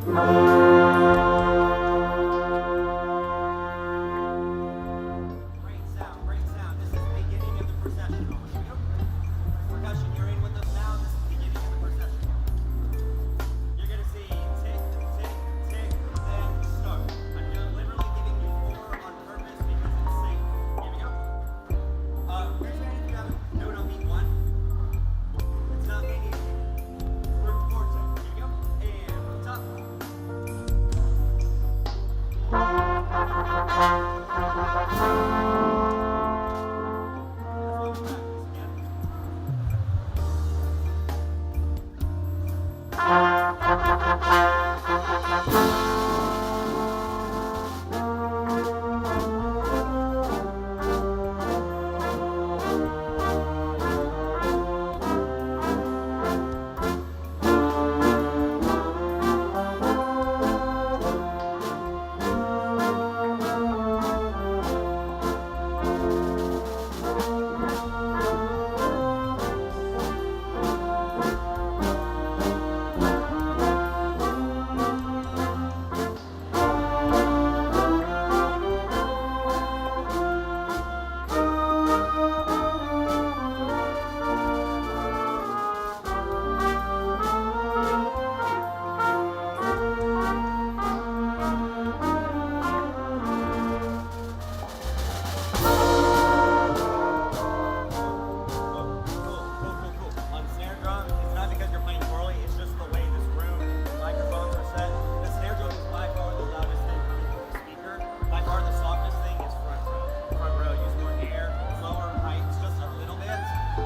Great sound, great sound. This is the beginning of the processional. Percussion, you're in with us now. This is the beginning of the processional. You're going to see tick, tick, tick, then start. I'm literally giving you 4 on purpose because it's safe. Here we go. Raise your hand if you haven't. Do it on beat 1. It's not being easy. We're 4 tick. Here we go. And from top.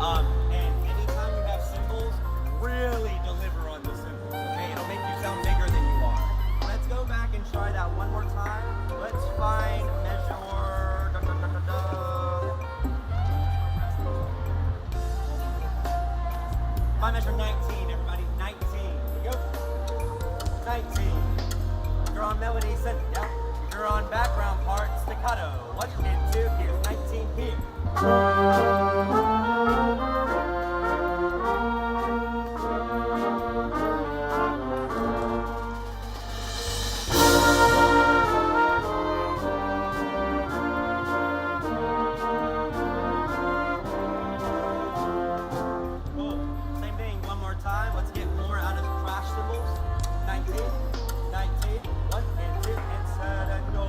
And anytime you have cymbals, really deliver on the cymbals, okay? It'll make you sound bigger than you are. Let's go back and try that one more time. Let's find measure, Find measure 19, everybody, 19. Here we go. 19. If you're on melody, send it, yeah. If you're on background part, staccato. 1 and 2, here's 19 here. Time. Let's get more out of crash cymbals. 19, 19, 1 and 2, and set and go.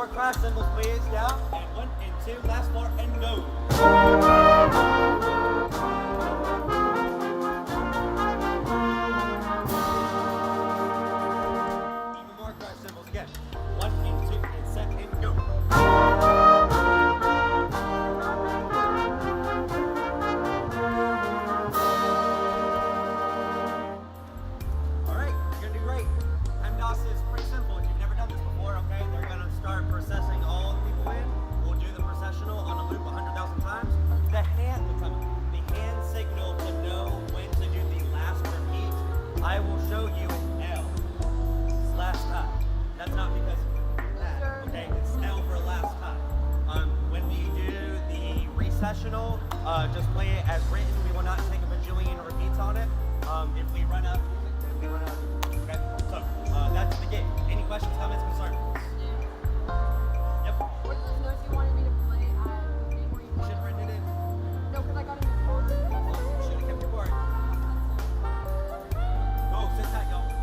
more crash cymbals, please. Down. And 1 and 2, last 4, and go. Even more crash cymbals again. 1 and 2, and set, and go. Processing all the people in. We'll do the processional on a loop 100,000 times. The hand will come in. The hand signal to know when to do the last repeat. I will show you an L. It's last time. That's not because of that. Okay, it's L for last time. When we do the recessional, just play it as written. We will not take a bajillion repeats on it. If we run out, we run out. Okay, so that's the game. Any questions, comments, concerns? Go, sit tight, y'all.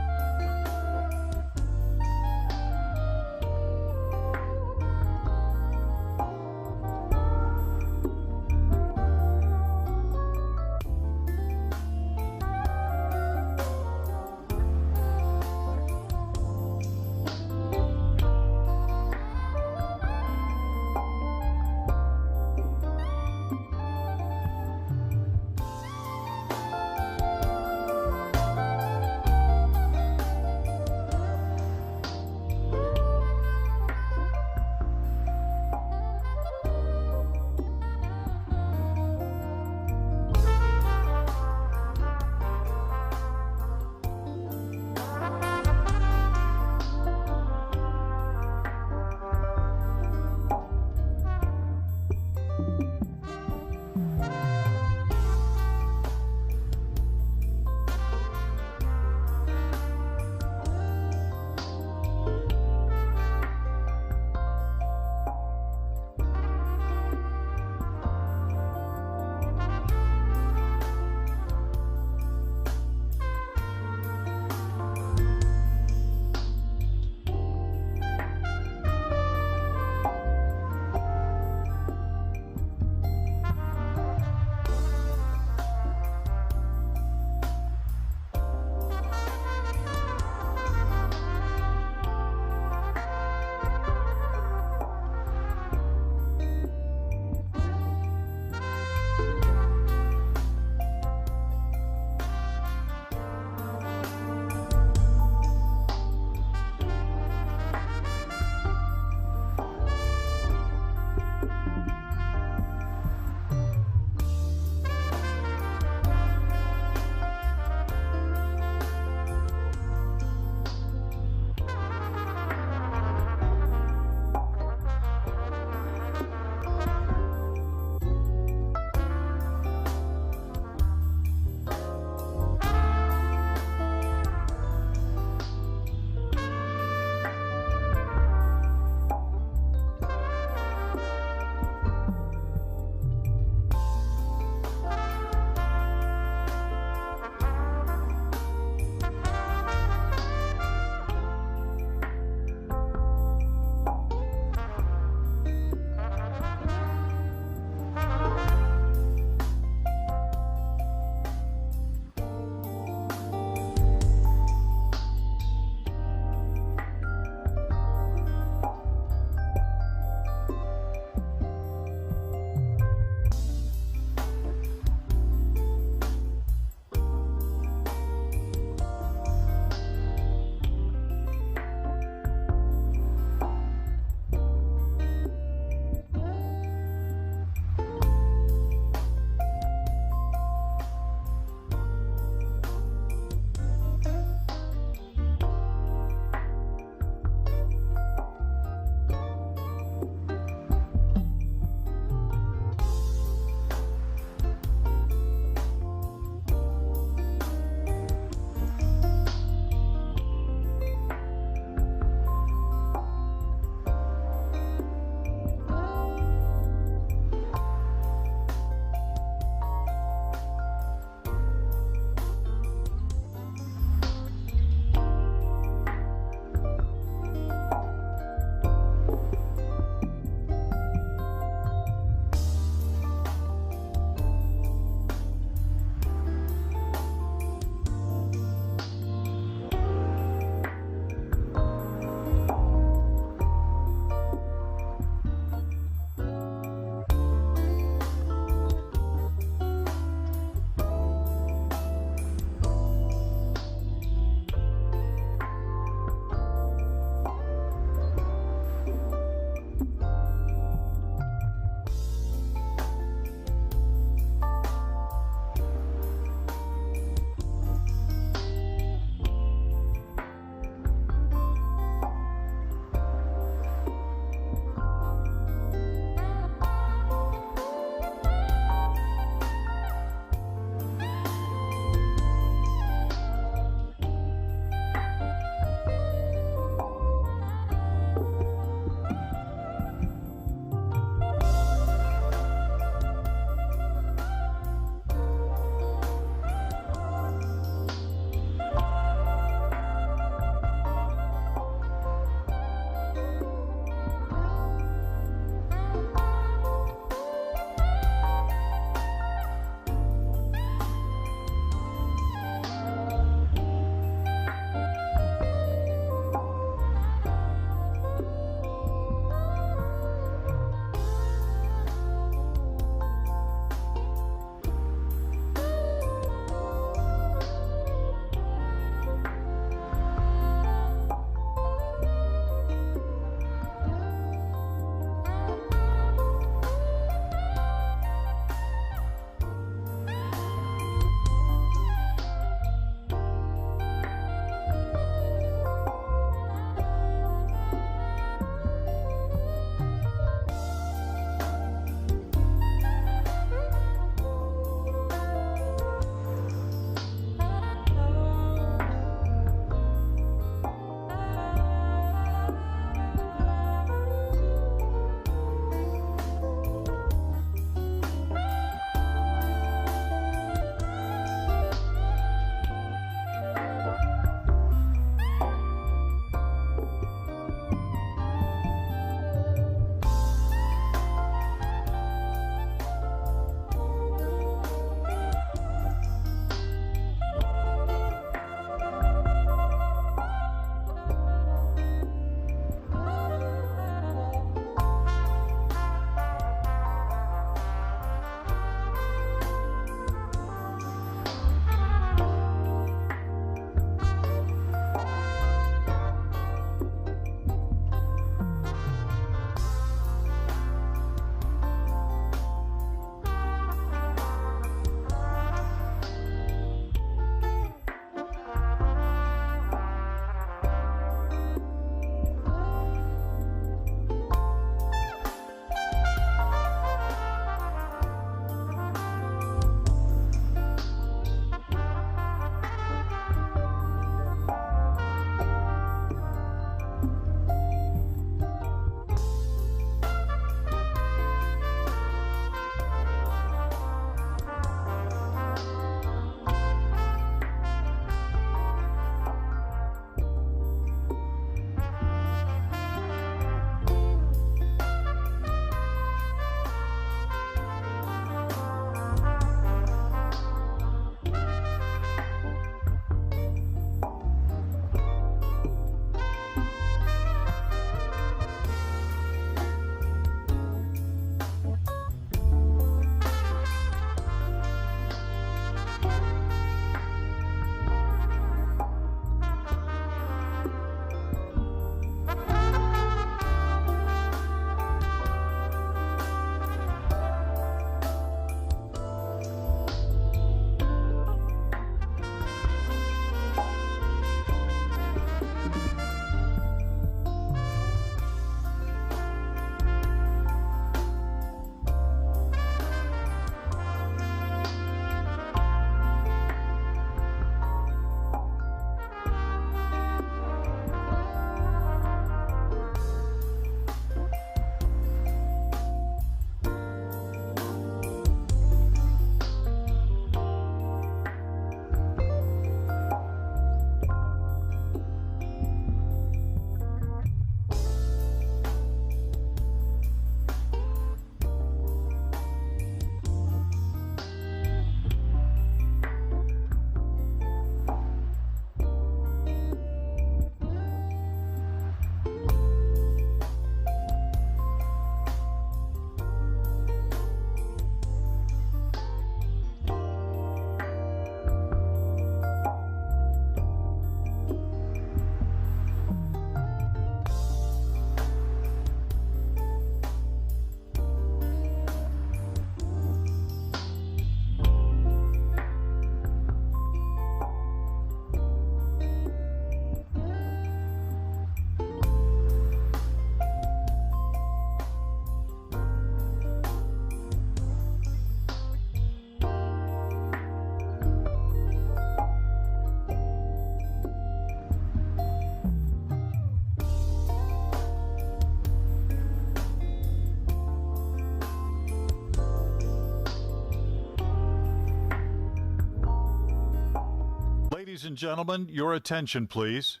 Ladies and gentlemen, your attention, please.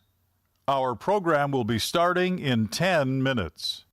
Our program will be starting in 10 minutes.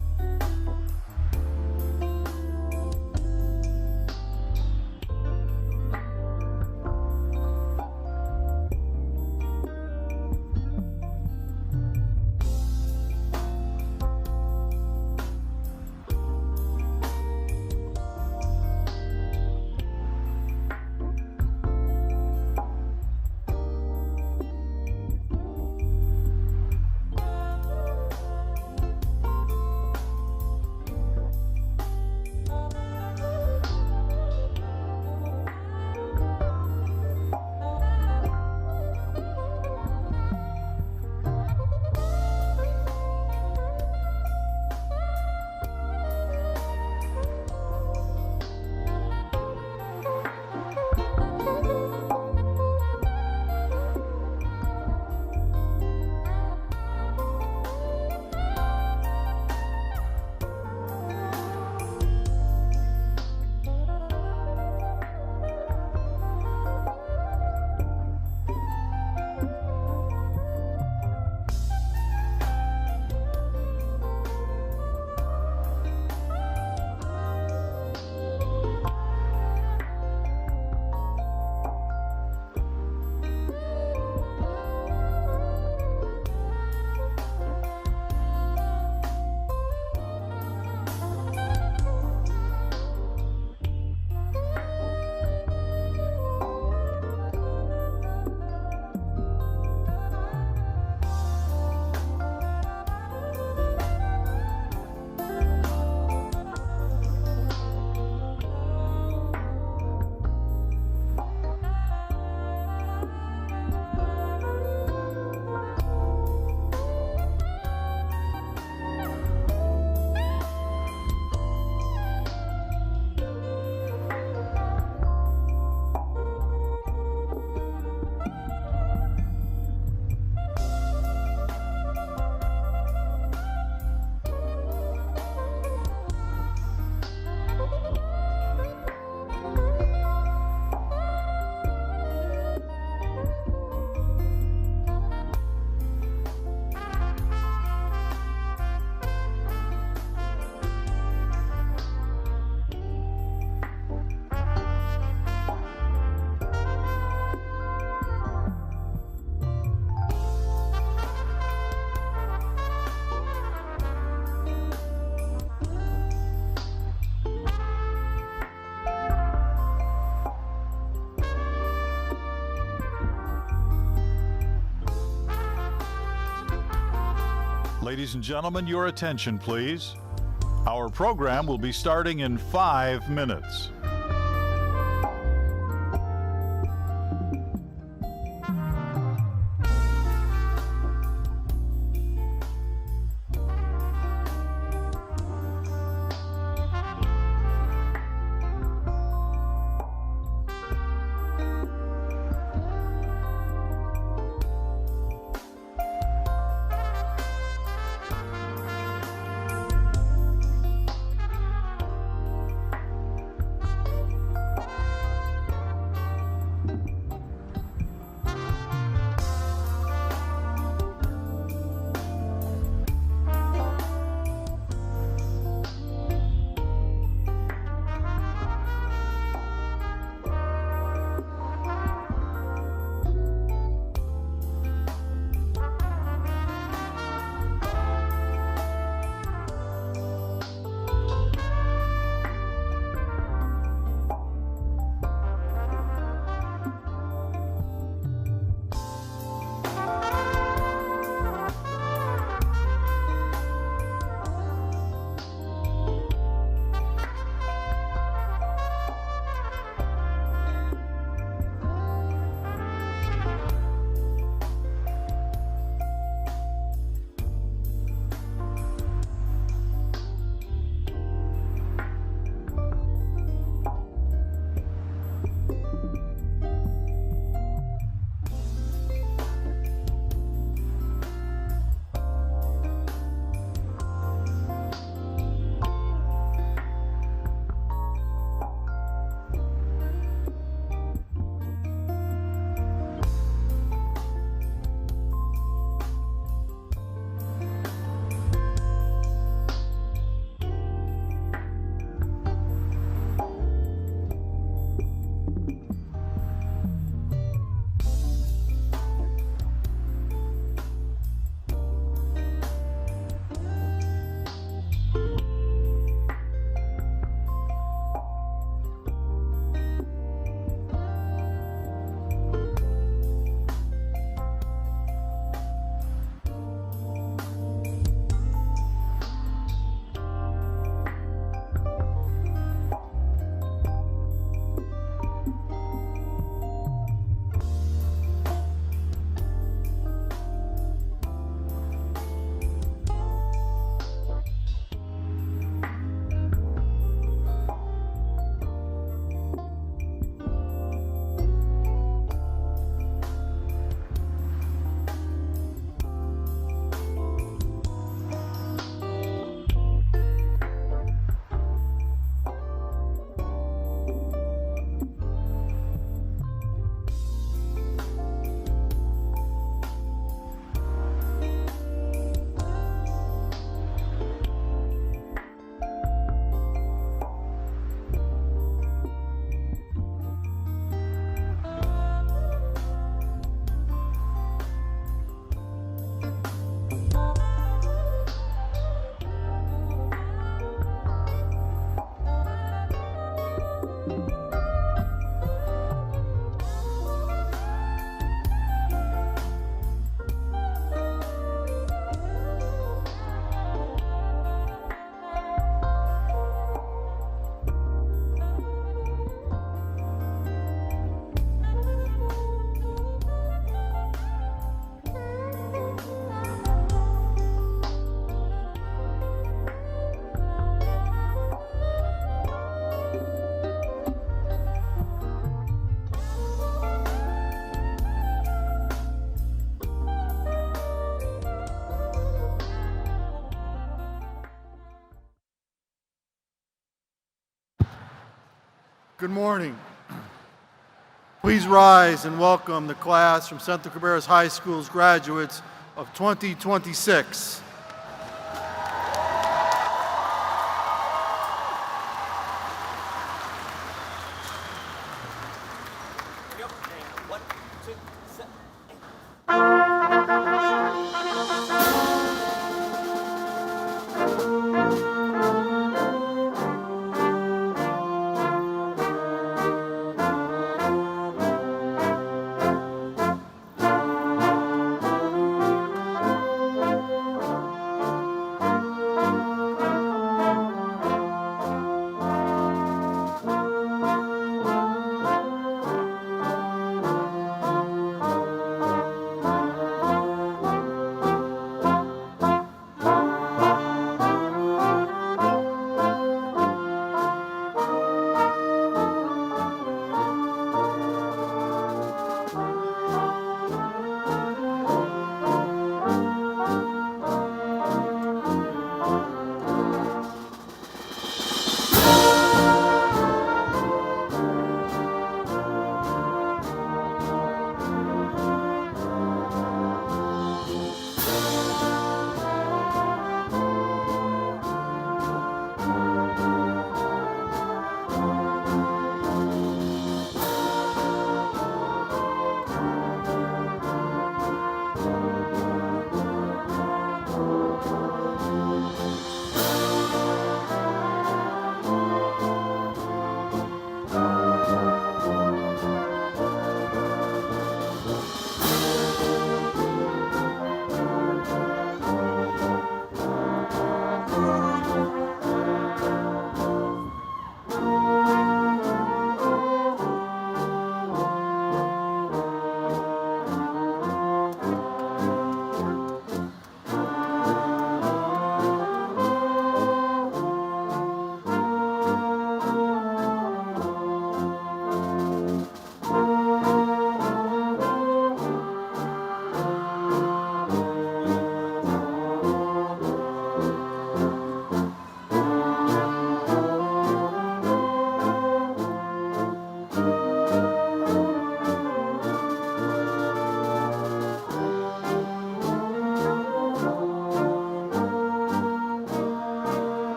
Ladies and gentlemen, your attention, please. Our program will be starting in 5 minutes. Good morning. Please rise and welcome the class from Central Cabarrus High School's graduates of 2026. Yep. And 1, 2, 7, 8.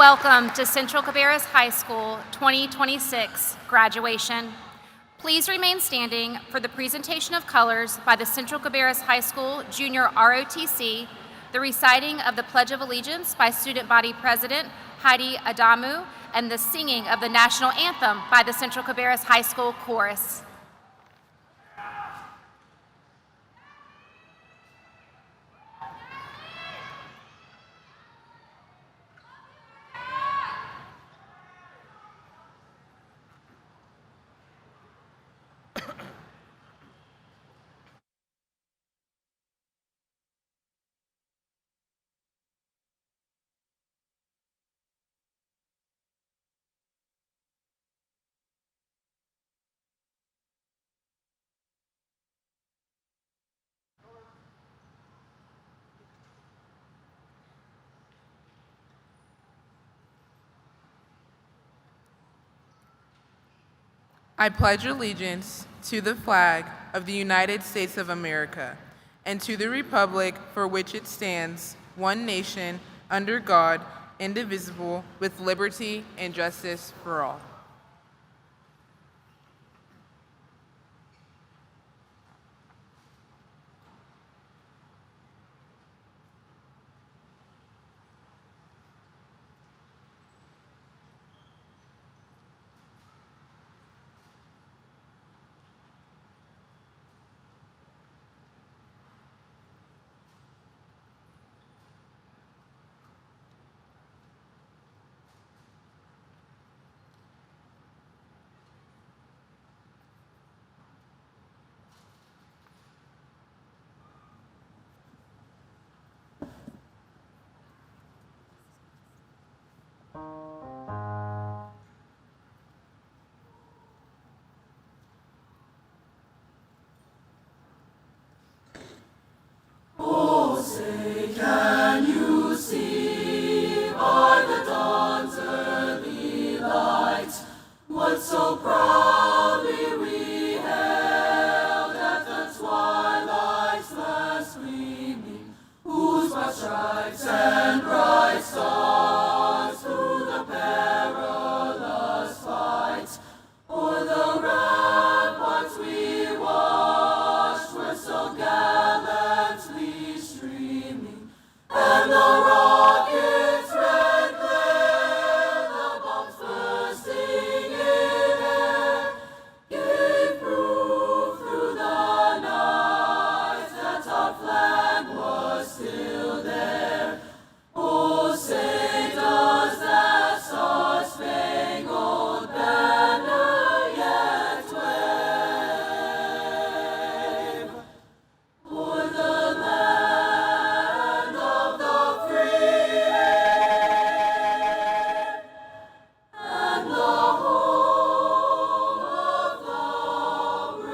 Welcome to Central Cabarrus High School 2026 graduation. Please remain standing for the presentation of colors by the Central Cabarrus High School Junior ROTC, the reciting of the Pledge of Allegiance by Student Body President Heidi Adamu, and the singing of the National Anthem by the Central Cabarrus High School Chorus. I pledge allegiance to the flag of the United States of America and to the republic for which it stands, one nation, under God, indivisible, with liberty and justice for all. So proudly we hailed at the twilight's last gleaming, whose broad stripes and bright stars through the perilous fight, o'er the ramparts we watched were so gallantly streaming, and the rockets' red glare, the bombs bursting in air, gave proof through the night that our flag was still there. Oh, say does that star-spangled banner yet wave o'er the land of the free and the home of the brave.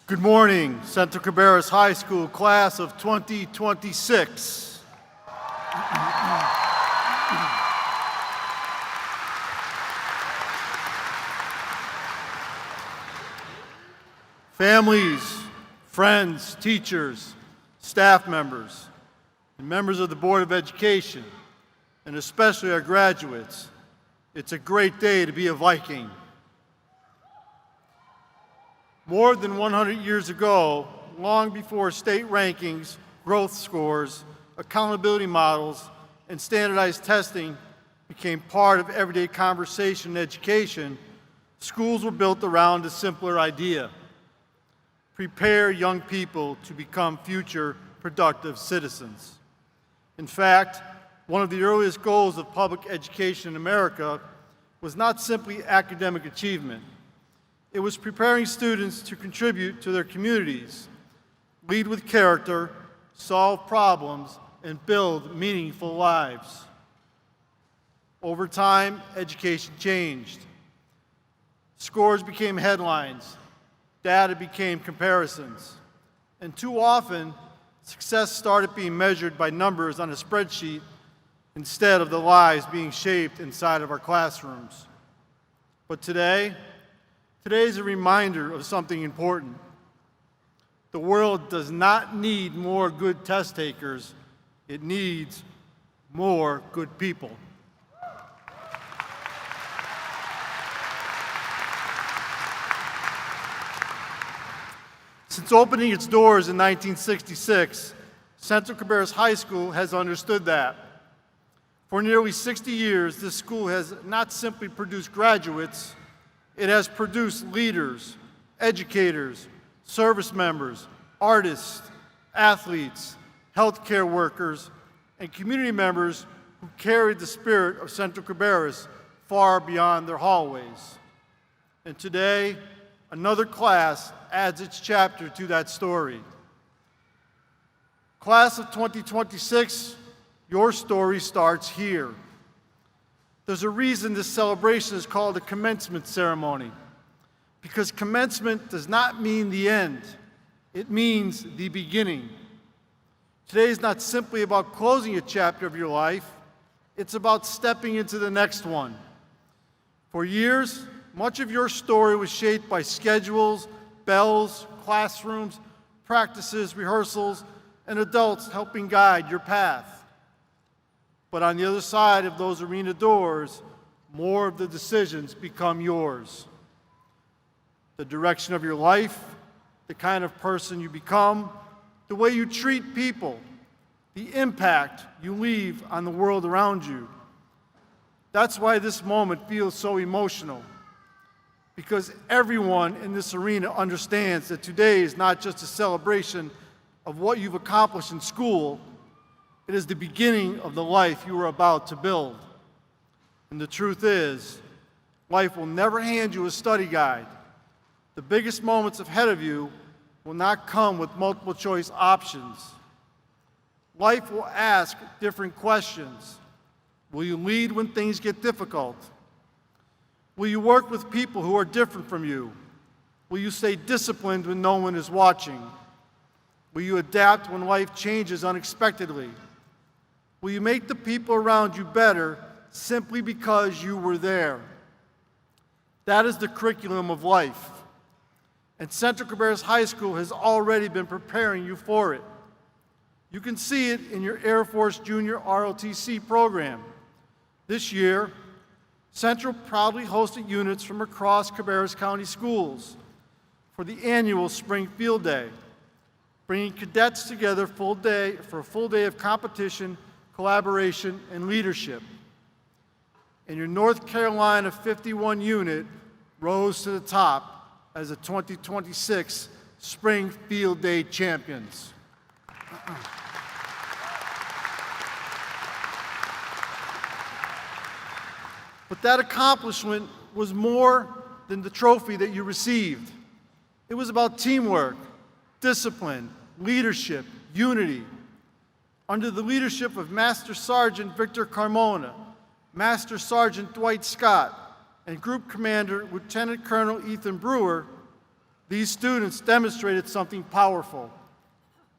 Good morning, Central Cabarrus High School class of 2026. Families, friends, teachers, staff members, and members of the Board of Education, and especially our graduates, It's a great day to be a Viking. More than 100 years ago, long before state rankings, growth scores, accountability models, and standardized testing became part of everyday conversation and education, schools were built around a simpler idea: prepare young people to become future productive citizens. In fact, one of the earliest goals of public education in America was not simply academic achievement. It was preparing students to contribute to their communities, lead with character, solve problems, and build meaningful lives. Over time, education changed. Scores became headlines, data became comparisons, and too often, success started being measured by numbers on a spreadsheet instead of the lives being shaped inside of our classrooms. But today is a reminder of something important. The world does not need more good test takers, it needs more good people. Since opening its doors in 1966, Central Cabarrus High School has understood that. For nearly 60 years, this school has not simply produced graduates, it has produced leaders, educators, service members, artists, athletes, healthcare workers, and community members who carried the spirit of Central Cabarrus far beyond their hallways. And today, another class adds its chapter to that story. Class of 2026, your story starts here. There's a reason this celebration is called a commencement ceremony, because commencement does not mean the end, it means the beginning. Today is not simply about closing a chapter of your life, it's about stepping into the next one. For years, much of your story was shaped by schedules, bells, classrooms, practices, rehearsals, and adults helping guide your path. But on the other side of those arena doors, more of the decisions become yours. The direction of your life, the kind of person you become, the way you treat people, the impact you leave on the world around you. That's why this moment feels so emotional, because everyone in this arena understands that today is not just a celebration of what you've accomplished in school, it is the beginning of the life you are about to build. And the truth is, life will never hand you a study guide. The biggest moments ahead of you will not come with multiple choice options. Life will ask different questions. Will you lead when things get difficult? Will you work with people who are different from you? Will you stay disciplined when no one is watching? Will you adapt when life changes unexpectedly? Will you make the people around you better simply because you were there? That is the curriculum of life. And Central Cabarrus High School has already been preparing you for it. You can see it in your Air Force Junior ROTC program. This year, Central proudly hosted units from across Cabarrus County schools for the annual Spring Field Day, bringing cadets together for a full day of competition, collaboration, and leadership. And your North Carolina 51 unit rose to the top as the 2026 Spring Field Day champions. But that accomplishment was more than the trophy that you received. It was about teamwork, discipline, leadership, unity. Under the leadership of Master Sergeant Victor Carmona, Master Sergeant Dwight Scott, and Group Commander Lieutenant Colonel Ethan Brewer, these students demonstrated something powerful.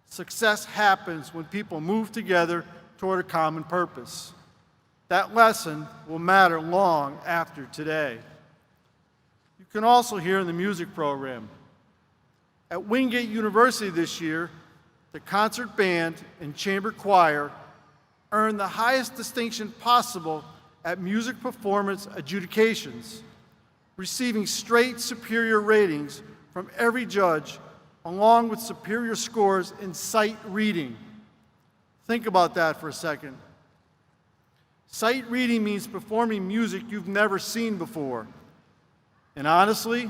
Success happens when people move together toward a common purpose. That lesson will matter long after today. You can also hear in the music program. At Wingate University this year, the concert band and chamber choir earned the highest distinction possible at music performance adjudications, receiving straight superior ratings from every judge, along with superior scores in sight reading. Think about that for a second. Sight reading means performing music you've never seen before. And honestly,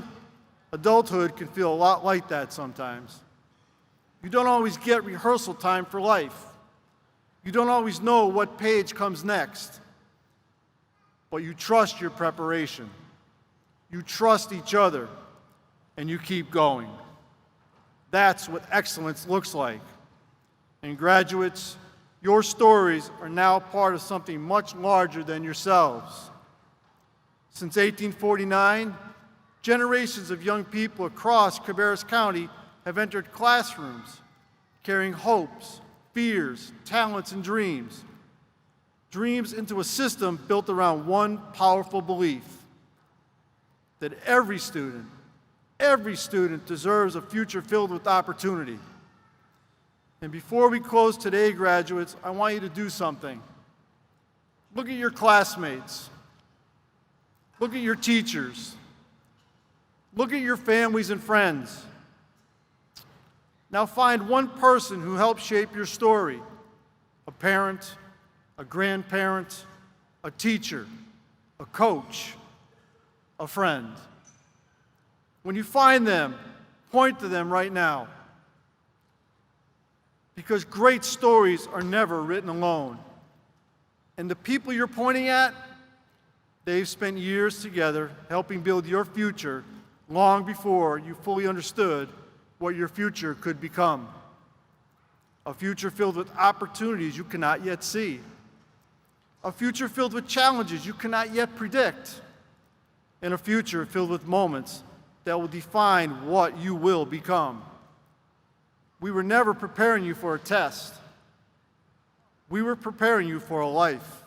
adulthood can feel a lot like that sometimes. You don't always get rehearsal time for life. You don't always know what page comes next. But you trust your preparation. You trust each other, and you keep going. That's what excellence looks like. And graduates, your stories are now part of something much larger than yourselves. Since 1849, generations of young people across Cabarrus County have entered classrooms carrying hopes, fears, talents, and dreams. Dreams into a system built around one powerful belief: that every student deserves a future filled with opportunity. And before we close today, graduates, I want you to do something. Look at your classmates. Look at your teachers. Look at your families and friends. Now find one person who helped shape your story: a parent, a grandparent, a teacher, a coach, a friend. When you find them, point to them right now. Because great stories are never written alone. And the people you're pointing at, they've spent years together helping build your future long before you fully understood what your future could become. A future filled with opportunities you cannot yet see. A future filled with challenges you cannot yet predict. And a future filled with moments that will define what you will become. We were never preparing you for a test. We were preparing you for a life.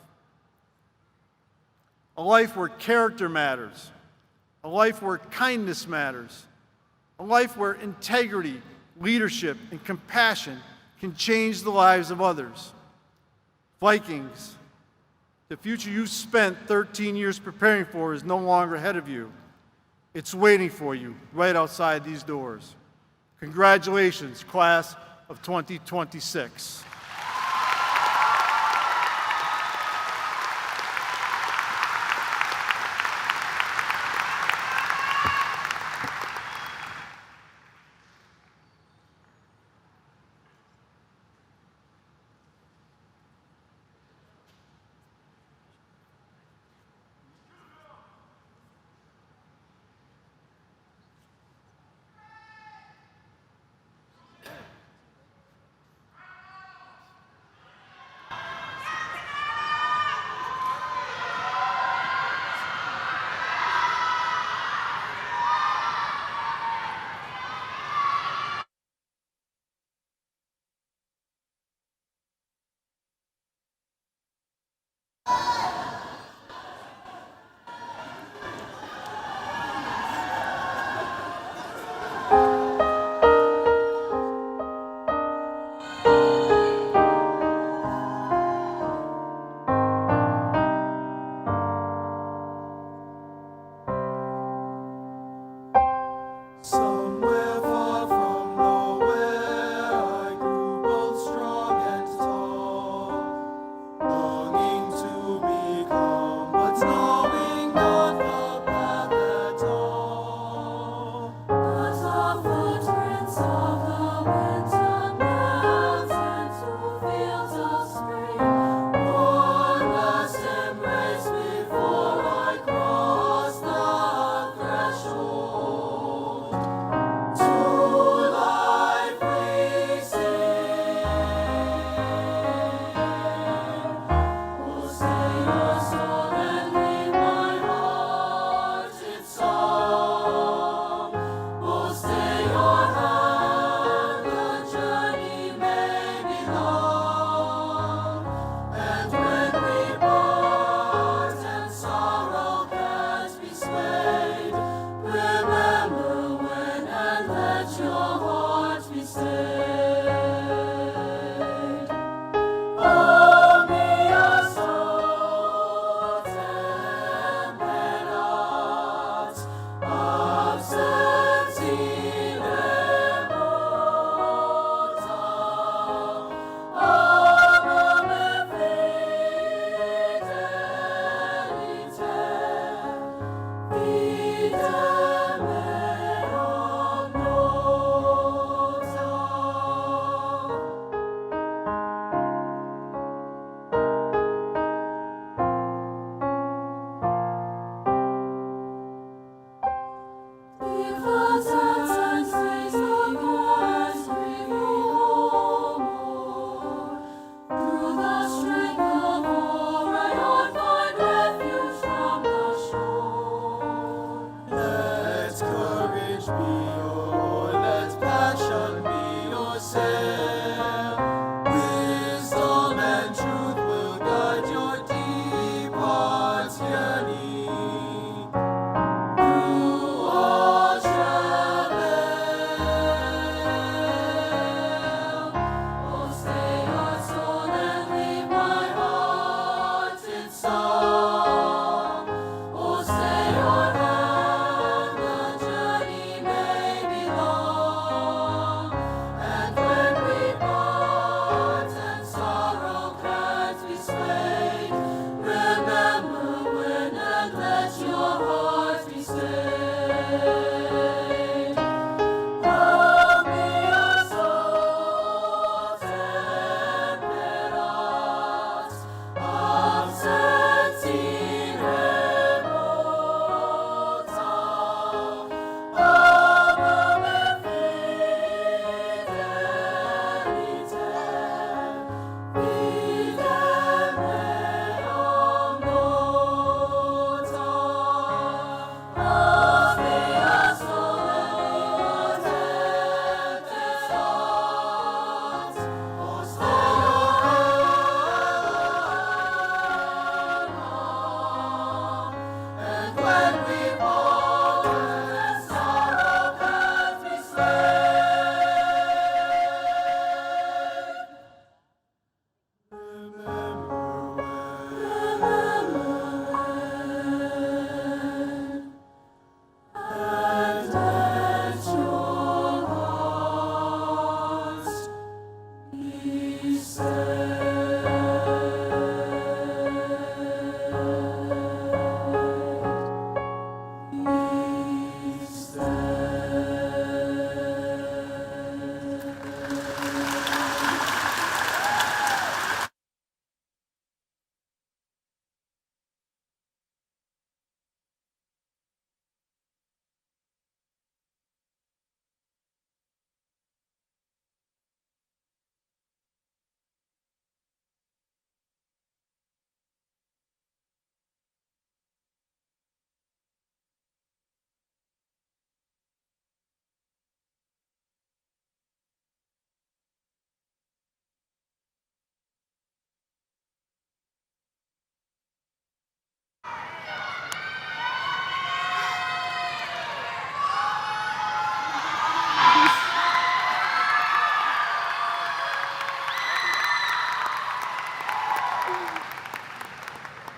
A life where character matters. A life where kindness matters. A life where integrity, leadership, and compassion can change the lives of others. Vikings, the future you've spent 13 years preparing for is no longer ahead of you. It's waiting for you right outside these doors. Congratulations, class of 2026.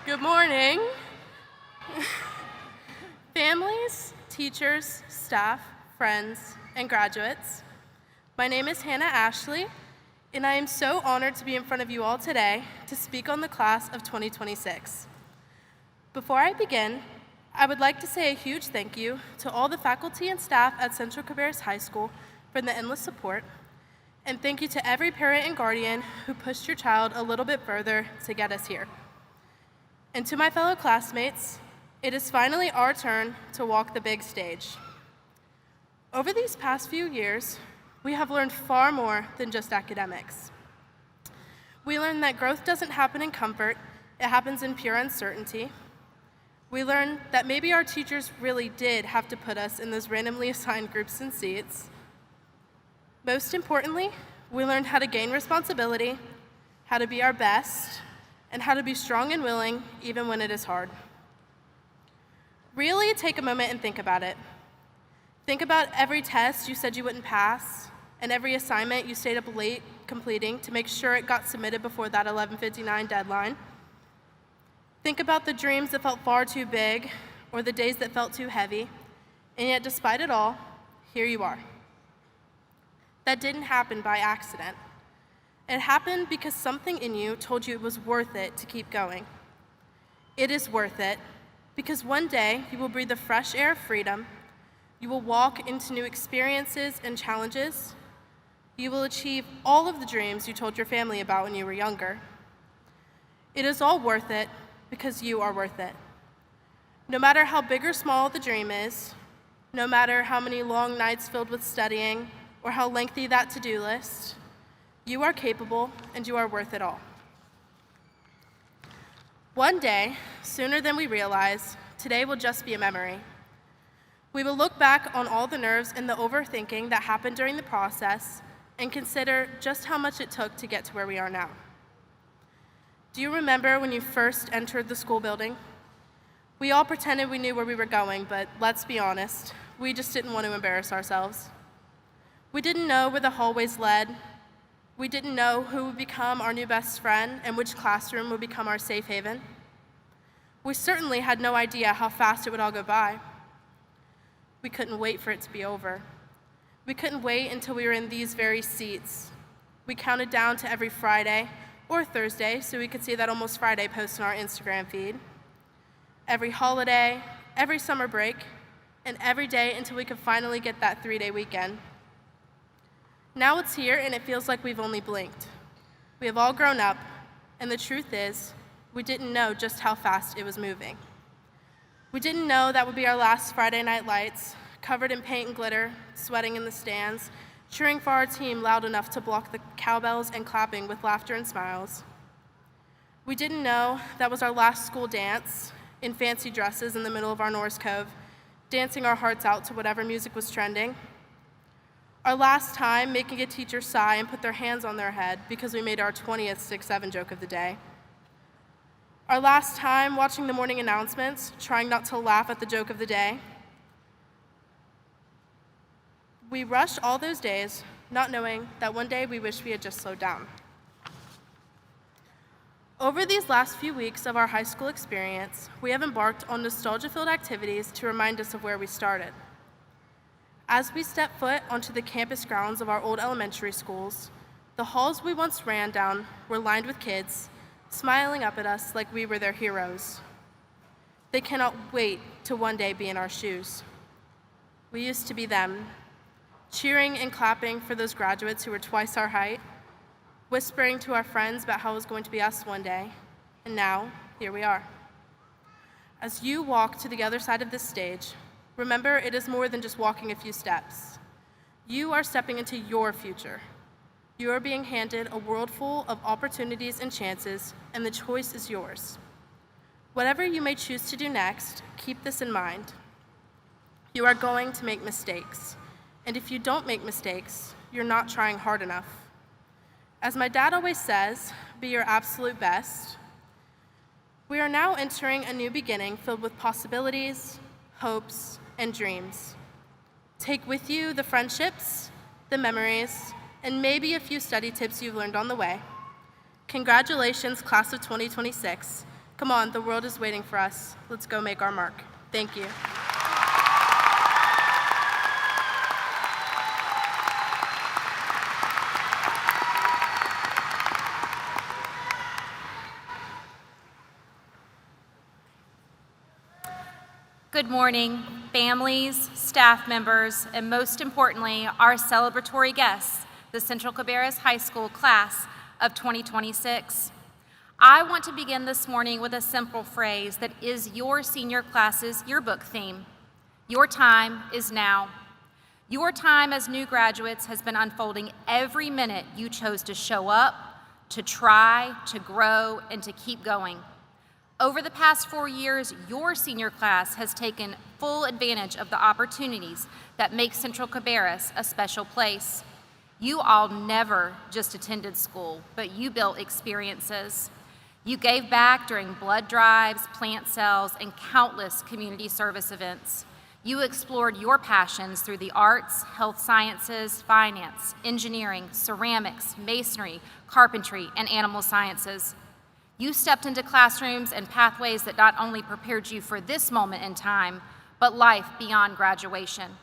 Good morning. Families, teachers, staff, friends, and graduates. My name is Hannah Ashley, and I am so honored to be in front of you all today to speak on the class of 2026. Before I begin, I would like to say a huge thank you to all the faculty and staff at Central Cabarrus High School for the endless support, and thank you to every parent and guardian who pushed your child a little bit further to get us here. And to my fellow classmates, it is finally our turn to walk the big stage. Over these past few years, we have learned far more than just academics. We learned that growth doesn't happen in comfort, it happens in pure uncertainty. We learned that maybe our teachers really did have to put us in those randomly assigned groups and seats. Most importantly, we learned how to gain responsibility, how to be our best, and how to be strong and willing even when it is hard. Really take a moment and think about it. Think about every test you said you wouldn't pass, and every assignment you stayed up late completing to make sure it got submitted before that 11:59 deadline. Think about the dreams that felt far too big, or the days that felt too heavy, and yet despite it all, here you are. That didn't happen by accident. It happened because something in you told you it was worth it to keep going. It is worth it because one day you will breathe the fresh air of freedom, you will walk into new experiences and challenges, you will achieve all of the dreams you told your family about when you were younger. It is all worth it because you are worth it. No matter how big or small the dream is, no matter how many long nights filled with studying or how lengthy that to-do list, you are capable and you are worth it all. One day, sooner than we realize, today will just be a memory. We will look back on all the nerves and the overthinking that happened during the process and consider just how much it took to get to where we are now. Do you remember when you first entered the school building? We all pretended we knew where we were going, but let's be honest, we just didn't want to embarrass ourselves. We didn't know where the hallways led. We didn't know who would become our new best friend and which classroom would become our safe haven. We certainly had no idea how fast it would all go by. We couldn't wait for it to be over. We couldn't wait until we were in these very seats. We counted down to every Friday or Thursday so we could see that Almost Friday post on our Instagram feed. Every holiday, every summer break, and every day until we could finally get that 3-day weekend. Now it's here and it feels like we've only blinked. We have all grown up, and the truth is, we didn't know just how fast it was moving. We didn't know that would be our last Friday night lights, covered in paint and glitter, sweating in the stands, cheering for our team loud enough to block the cowbells and clapping with laughter and smiles. We didn't know that was our last school dance, in fancy dresses in the middle of our Norris Cove, dancing our hearts out to whatever music was trending. Our last time making a teacher sigh and put their hands on their head because we made our 20th 6-7 joke of the day. Our last time watching the morning announcements, trying not to laugh at the joke of the day. We rushed all those days, not knowing that one day we wish we had just slowed down. Over these last few weeks of our high school experience, we have embarked on nostalgia-filled activities to remind us of where we started. As we step foot onto the campus grounds of our old elementary schools, the halls we once ran down were lined with kids, smiling up at us like we were their heroes. They cannot wait to one day be in our shoes. We used to be them, cheering and clapping for those graduates who were twice our height, whispering to our friends about how it was going to be us one day, and now, here we are. As you walk to the other side of this stage, remember, it is more than just walking a few steps. You are stepping into your future. You are being handed a world full of opportunities and chances, and the choice is yours. Whatever you may choose to do next, keep this in mind. You are going to make mistakes, and if you don't make mistakes, you're not trying hard enough. As my dad always says, be your absolute best. We are now entering a new beginning filled with possibilities, hopes, and dreams. Take with you the friendships, the memories, and maybe a few study tips you've learned on the way. Congratulations, class of 2026. Come on, the world is waiting for us. Let's go make our mark. Thank you. Good morning, families, staff members, and most importantly, our celebratory guests, the Central Cabarrus High School class of 2026. I want to begin this morning with a simple phrase that is your senior class's yearbook theme. Your time is now. Your time as new graduates has been unfolding every minute you chose to show up, to try, to grow, and to keep going. Over the past 4 years, your senior class has taken full advantage of the opportunities that make Central Cabarrus a special place. You all never just attended school, but you built experiences. You gave back during blood drives, plant sales, and countless community service events. You explored your passions through the arts, health sciences, finance, engineering, ceramics, masonry, carpentry, and animal sciences. You stepped into classrooms and pathways that not only prepared you for this moment in time, but life beyond graduation.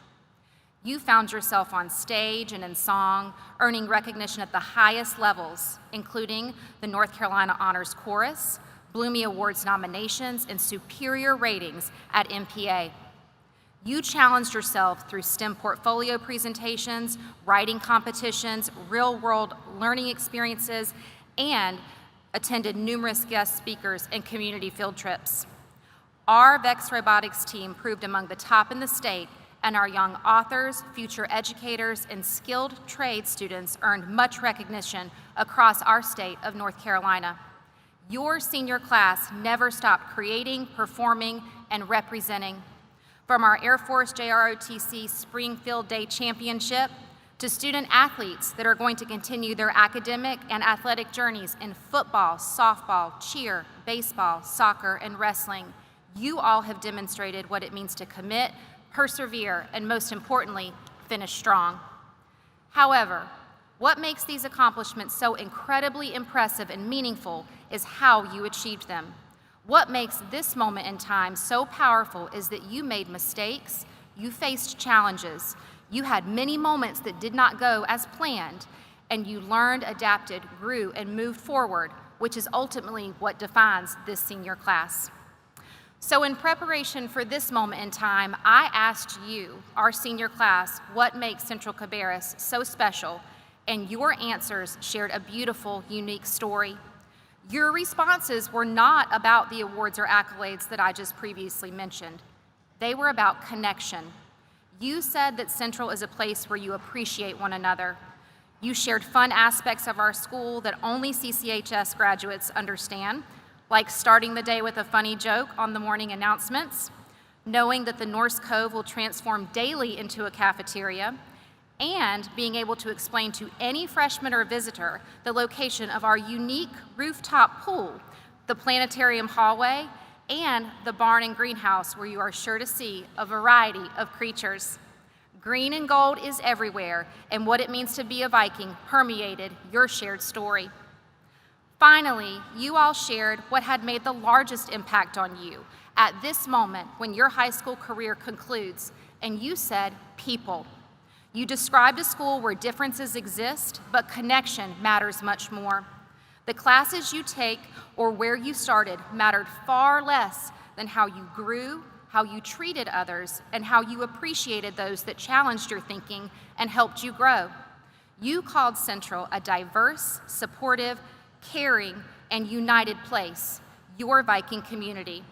You found yourself on stage and in song, earning recognition at the highest levels, including the North Carolina Honors Chorus, Bloomie Awards nominations, and superior ratings at MPA. You challenged yourself through STEM portfolio presentations, writing competitions, real-world learning experiences, and attended numerous guest speakers and community field trips. Our VEX Robotics team proved among the top in the state, and our young authors, future educators, and skilled trade students earned much recognition across our state of North Carolina. Your senior class never stopped creating, performing, and representing. From our Air Force JROTC Springfield Day Championship to student athletes that are going to continue their academic and athletic journeys in football, softball, cheer, baseball, soccer, and wrestling, you all have demonstrated what it means to commit, persevere, and most importantly, finish strong. However, what makes these accomplishments so incredibly impressive and meaningful is how you achieved them. What makes this moment in time so powerful is that you made mistakes, you faced challenges, you had many moments that did not go as planned, and you learned, adapted, grew, and moved forward, which is ultimately what defines this senior class. So in preparation for this moment in time, I asked you, our senior class, what makes Central Cabarrus so special, and your answers shared a beautiful, unique story. Your responses were not about the awards or accolades that I just previously mentioned. They were about connection. You said that Central is a place where you appreciate one another. You shared fun aspects of our school that only CCHS graduates understand, like starting the day with a funny joke on the morning announcements, knowing that the Norse Cove will transform daily into a cafeteria, and being able to explain to any freshman or visitor the location of our unique rooftop pool, the planetarium hallway, and the barn and greenhouse where you are sure to see a variety of creatures. Green and gold is everywhere, and what it means to be a Viking permeated your shared story. Finally, you all shared what had made the largest impact on you at this moment when your high school career concludes, and you said people. You described a school where differences exist, but connection matters much more. The classes you take or where you started mattered far less than how you grew, how you treated others, and how you appreciated those that challenged your thinking and helped you grow. You called Central a diverse, supportive, caring, and united place, your Viking community.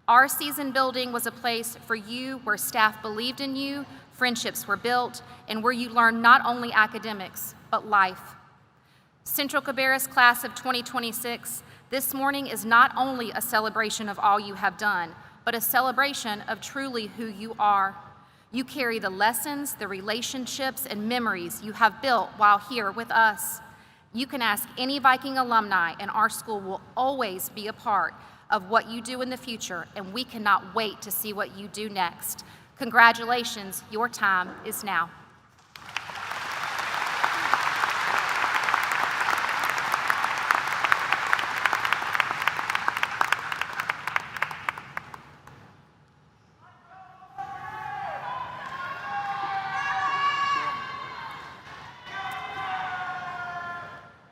Our season building was a place for you where staff believed in you, friendships were built, and where you learned not only academics, but life. Central Cabarrus class of 2026, this morning is not only a celebration of all you have done, but a celebration of truly who you are. You carry the lessons, the relationships, and memories you have built while here with us. You can ask any Viking alumni, and our school will always be a part of what you do in the future, and we cannot wait to see what you do next. Congratulations, your time is now.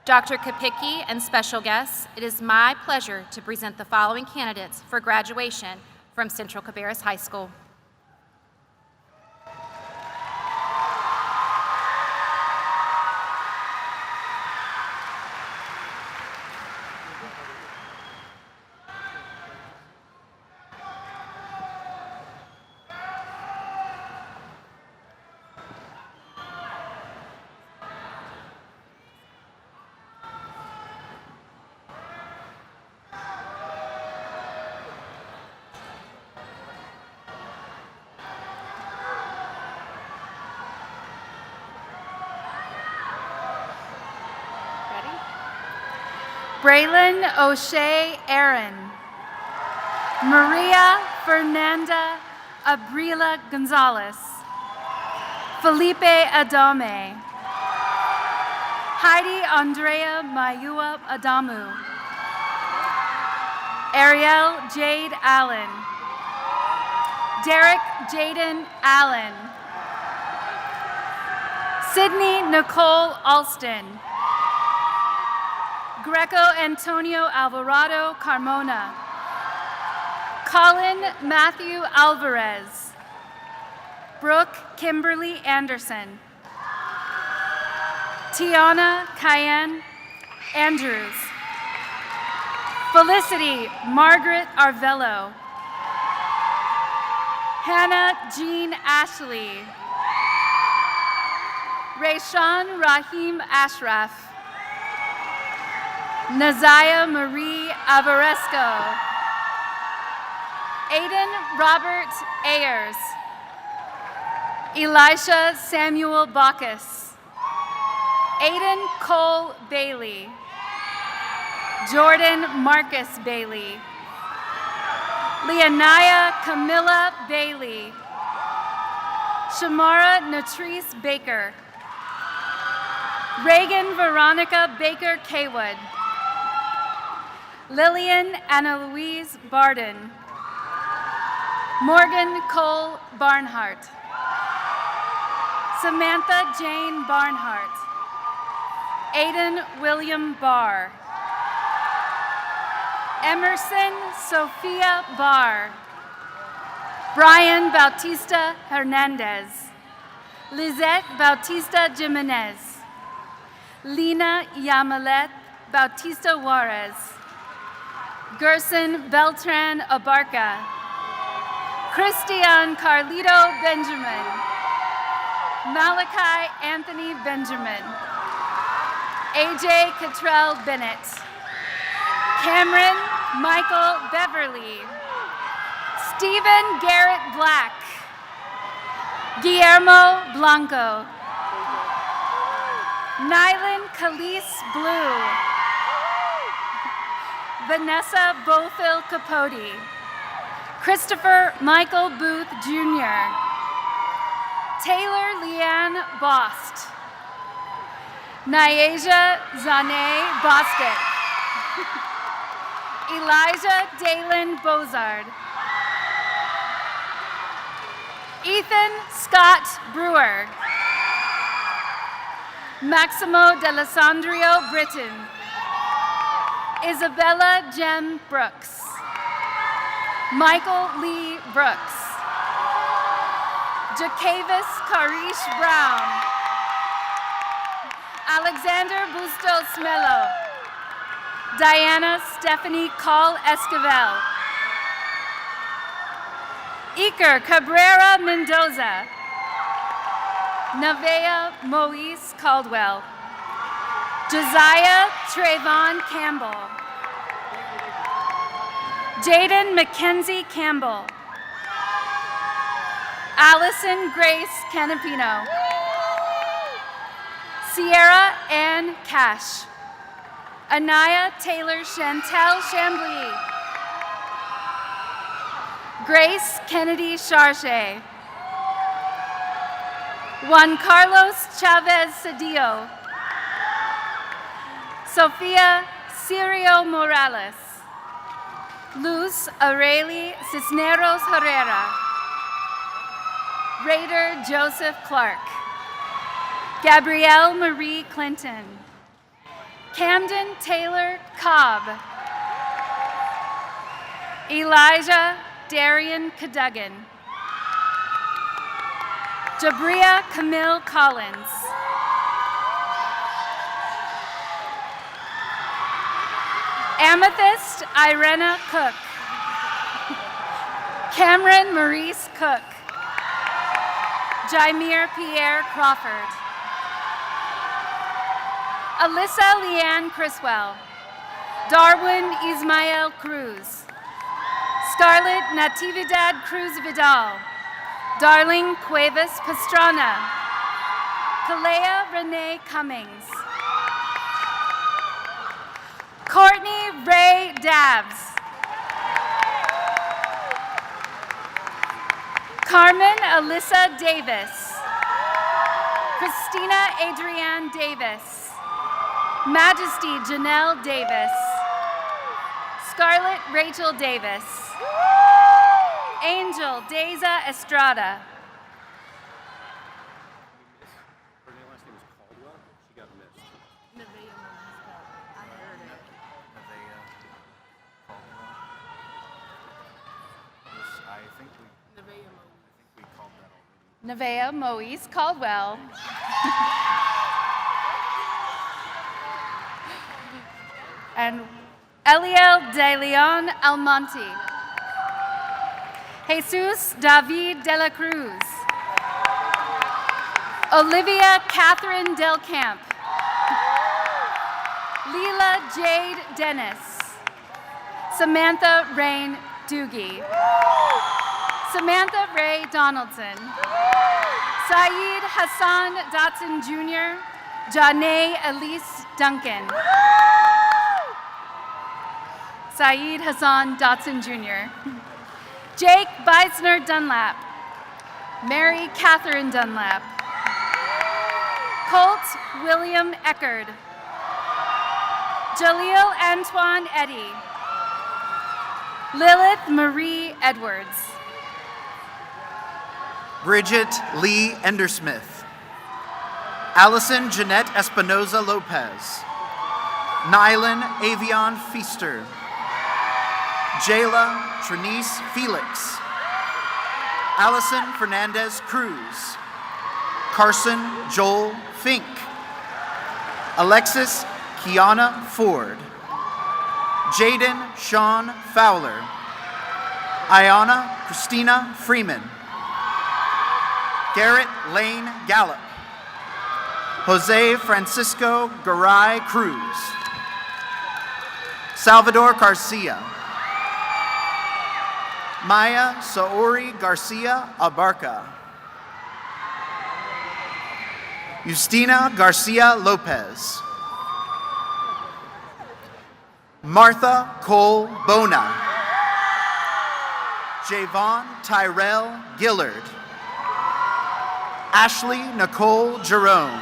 Dr. Kapicki and special guests, it is my pleasure to present the following candidates for graduation from Central Cabarrus High School. Braylon O'Shea Aaron. Maria Fernanda Abrila Gonzalez. Felipe Adame. Heidi Andrea Mayua Adamu. Ariel Jade Allen. Derek Jaden Allen. Sydney Nicole Alston. Greco Antonio Alvarado Carmona. Colin Matthew Alvarez. Brooke Kimberly Anderson. Tiana Cayenne Andrews. Felicity Margaret Arvello. Hannah Jean Ashley. Rayshawn Rahim Ashraf. Nazaya Marie Avaresco. Aiden Robert Ayers. Elisha Samuel Bacchus. Aiden Cole Bailey. Jordan Marcus Bailey. Leonaya Camilla Bailey. Shamara Natrice Baker. Reagan Veronica Baker Kaywood. Lillian Anna Louise Barden. Morgan Cole Barnhart. Samantha Jane Barnhart. Aiden William Barr. Emerson Sophia Barr. Brian Bautista Hernandez. Lizette Bautista Jimenez. Lina Yamalet Bautista Juarez. Gerson Beltran Abarca. Christian Carlito Benjamin. Malachi Anthony Benjamin. AJ Cottrell Bennett. Cameron Michael Beverly. Stephen Garrett Black. Guillermo Blanco. Nylan Khalees Blue. Vanessa Bothil Capote. Christopher Michael Booth Jr. Taylor Leanne Bost. Nyasia Zane Bostic. Elijah Dalen Bozard. Ethan Scott Brewer. Maximo D'Alessandro Britton. Isabella Jem Brooks. Michael Lee Brooks. Jacavis Karish Brown. Alexander Bustos Melo. Diana Stephanie Call Esquivel. Iker Cabrera Mendoza. Nevaeh Moise Caldwell. Josiah Trayvon Campbell. Jaden Mackenzie Campbell. Allison Grace Canapino. Sierra Ann Cash. Anaya Taylor Chantel Chambly. Grace Kennedy Charche. Juan Carlos Chavez Cedillo. Sofia Cirio Morales. Luz Areli Cisneros Herrera. Raider Joseph Clark. Gabrielle Marie Clinton. Camden Taylor Cobb. Elijah Darian Cadogan. Jabria Camille Collins. Amethyst Irena Cook. Cameron Maurice Cook. Jaimir Pierre Crawford. Alyssa Leanne Criswell. Darwin Ismael Cruz. Scarlett Natividad Cruz Vidal. Darling Cuevas Pastrana. Kalea Renee Cummings. Courtney Ray Dabbs. Carmen Alyssa Davis. Christina Adrienne Davis. Majesty Janelle Davis. Scarlett Rachel Davis. Angel Deza Estrada. Her last name was Caldwell. She got missed. Nevaeh Caldwell. I think we called that already. Nevaeh Moise Caldwell. And Eliel De Leon Almonte. Jesus David de la Cruz. Olivia Catherine Del Camp. Leela Jade Dennis. Samantha Rain Doogie. Samantha Ray Donaldson. Saeed Hassan Dotson Jr. Janae Elise Duncan. Saeed Hassan Dotson Jr. Jake Beisner Dunlap. Mary Catherine Dunlap. Colt William Eckerd. Jaleel Antoine Eddy. Lilith Marie Edwards. Bridget Lee Endersmith. Allison Jeanette Espinoza Lopez. Nylan Avion Feaster. Jayla Trinice Felix. Allison Fernandez Cruz. Carson Joel Fink. Alexis Kiana Ford. Jaden Sean Fowler. Ayana Christina Freeman. Garrett Lane Gallup. Jose Francisco Garay Cruz. Salvador Garcia. Maya Saori Garcia Abarca. Justina Garcia Lopez. Martha Cole Bona. Javon Tyrell Gillard. Ashley Nicole Jerome.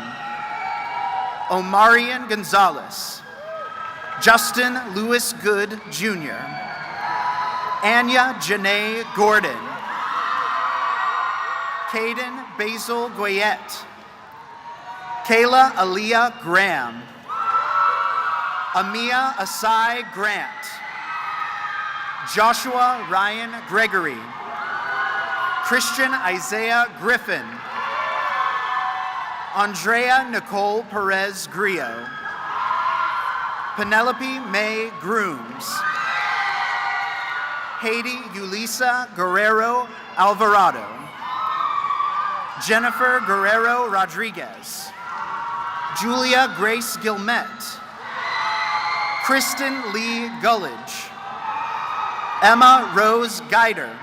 Omarion Gonzalez. Justin Lewis Good Jr. Anya Janae Gordon. Caden Basil Goyette. Kayla Aaliyah Graham. Amia Asai Grant. Joshua Ryan Gregory. Christian Isaiah Griffin. Andrea Nicole Perez Grillo. Penelope May Grooms. Haiti Yulisa Guerrero Alvarado. Jennifer Guerrero Rodriguez. Julia Grace Gilmette. Kristen Lee Gullidge. Emma Rose Geider.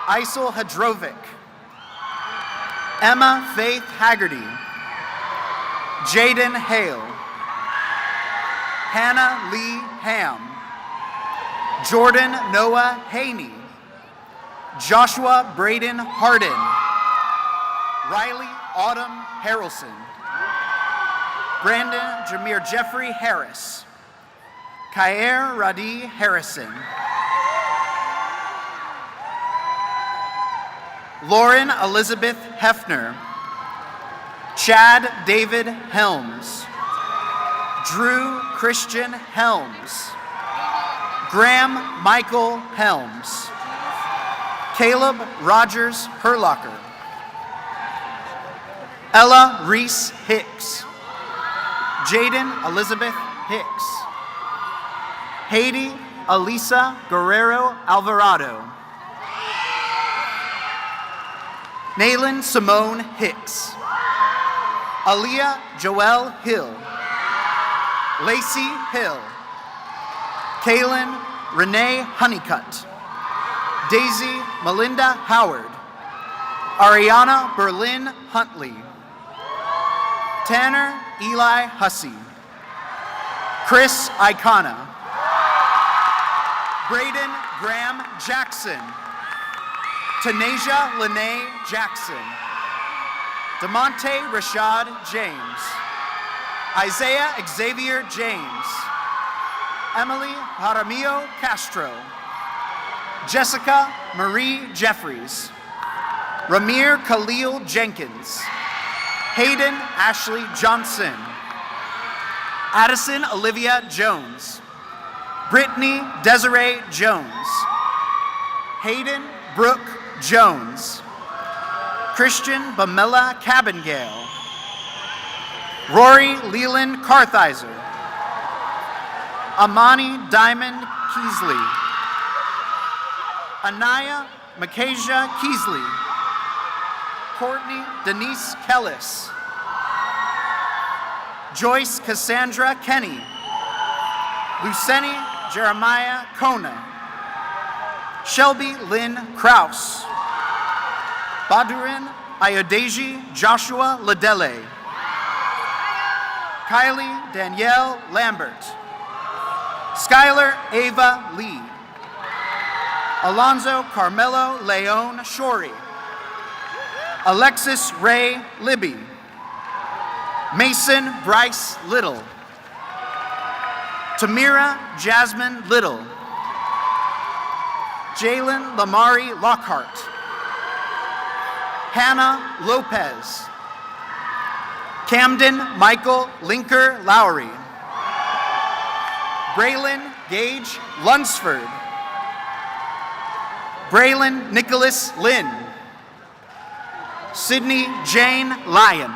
Isel Hadrovic. Emma Faith Haggerty. Jaden Hale. Hannah Lee Ham. Jordan Noah Haney. Joshua Braden Hardin. Riley Autumn Harrelson. Brandon Jameer Jeffrey Harris. Kair Radi Harrison. Lauren Elizabeth Hefner. Chad David Helms. Drew Christian Helms. Graham Michael Helms. Caleb Rogers Herlocker. Ella Reese Hicks. Jaden Elizabeth Hicks. Haiti Elisa Guerrero Alvarado. Naylin Simone Hicks. Aaliyah Joelle Hill. Lacey Hill. Kaylin Renee Honeycutt. Daisy Melinda Howard. Ariana Berlin Huntley. Tanner Eli Hussey. Chris Icona. Braden Graham Jackson. Tanasia Lene Jackson. DeMonte Rashad James. Isaiah Xavier James. Emily Jaramillo Castro. Jessica Marie Jeffries. Ramir Khalil Jenkins. Hayden Ashley Johnson. Addison Olivia Jones. Brittany Desiree Jones. Hayden Brooke Jones. Christian Bamela Cabangale. Rory Leland Kartheiser. Amani Diamond Keesley. Anaya Makasia Keesley. Courtney Denise Kellis. Joyce Cassandra Kenny. Luceni Jeremiah Kona. Shelby Lynn Kraus. Badurin Ayodeji Joshua Ladele. Kylie Danielle Lambert. Skylar Ava Lee. Alonzo Carmelo Leon Shorey. Alexis Ray Libby. Mason Bryce Little. Tamira Jasmine Little. Jalen Lamari Lockhart. Hannah Lopez. Camden Michael Linker Lowry. Braylon Gage Lunsford. Braylon Nicholas Lynn. Sydney Jane Lyon.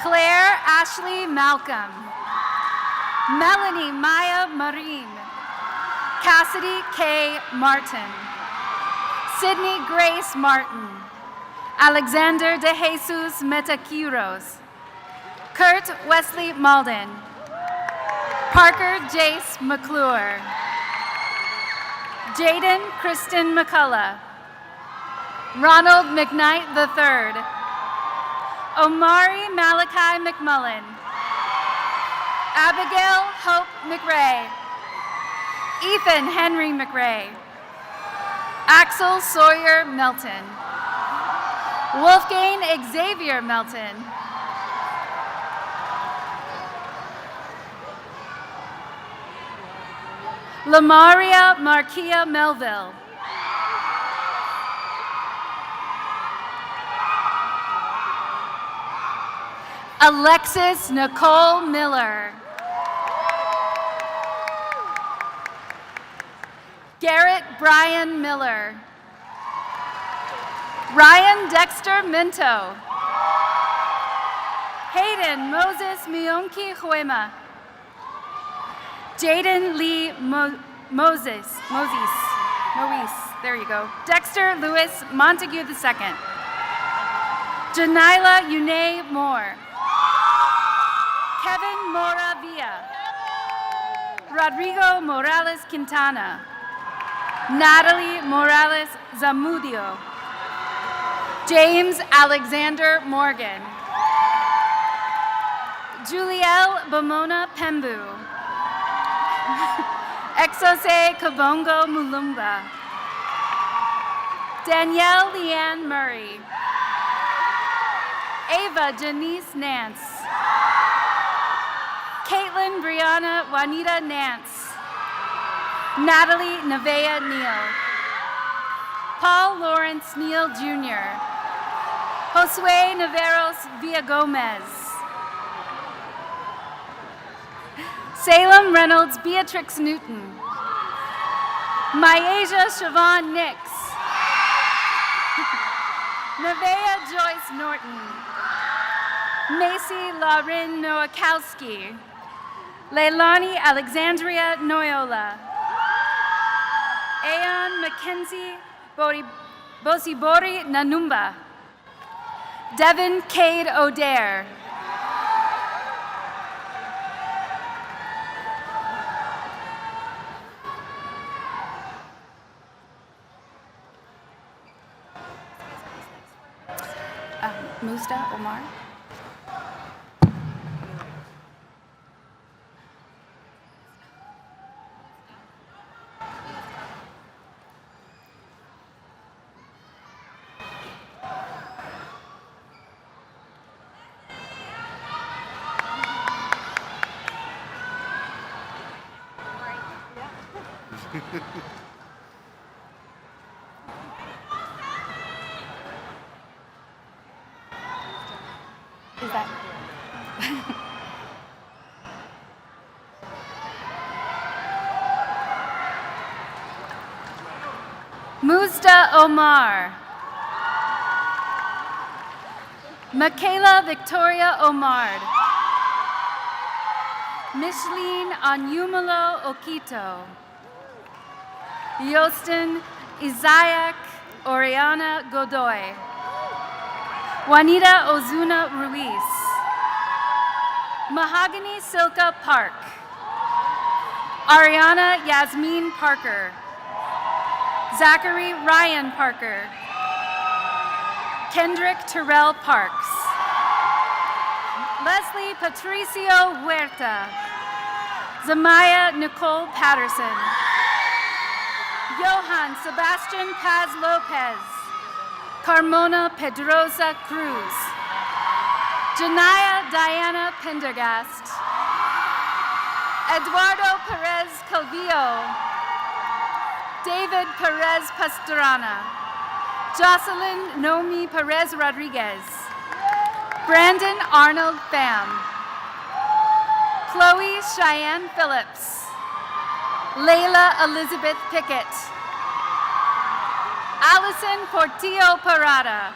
Claire Ashley Malcolm. Melanie Maya Marine. Cassidy K. Martin. Sydney Grace Martin. Alexander De Jesus Metaquiros. Kurt Wesley Malden. Parker Jace McClure. Jaden Kristen McCullough. Ronald McKnight III. Omari Malachi McMullen. Abigail Hope McRae. Ethan Henry McRae. Axel Sawyer Melton. Wolfgang Xavier Melton. Lamaria Marquia Melville. Alexis Nicole Miller. Garrett Brian Miller. Ryan Dexter Minto. Hayden Moses Mionki Huema. Jaden Lee Moses, there you go. Dexter Lewis Montague II. Janila Yune Moore. Kevin Mora Villa. Rodrigo Morales Quintana. Natalie Morales Zamudio. James Alexander Morgan. Julielle Bomona Pembu. Exose Kabongo Mulumba. Danielle Leanne Murray. Ava Janice Nance. Caitlin Brianna Juanita Nance. Natalie Nevea Neal. Paul Lawrence Neal Jr. Josue Naveros Villagomez. Salem Reynolds Beatrix Newton. Myasia Siobhan Nix. Nevaeh Joyce Norton. Macy Lauren Nowakowski. Leilani Alexandria Noyola. Ayan Mackenzie Bosibori Nanumba. Devin Cade O'Dare. Musta Omar. Is that? Muzda Omar. Michaela Victoria Omard. Micheline Anyumalo Okito. Yostin Isaac Oriana Godoy. Juanita Ozuna Ruiz. Mahogany Silka Park. Ariana Yasmin Parker. Zachary Ryan Parker. Kendrick Terrell Parks. Leslie Patricio Huerta. Zamaya Nicole Patterson. Johan Sebastian Paz Lopez. Carmona Pedrosa Cruz. Janaya Diana Pendergast. Eduardo Perez Calvillo. David Perez Pastrana. Jocelyn Nomi Perez Rodriguez. Brandon Arnold Pham. Chloe Cheyenne Phillips. Layla Elizabeth Pickett. Allison Portillo Parada.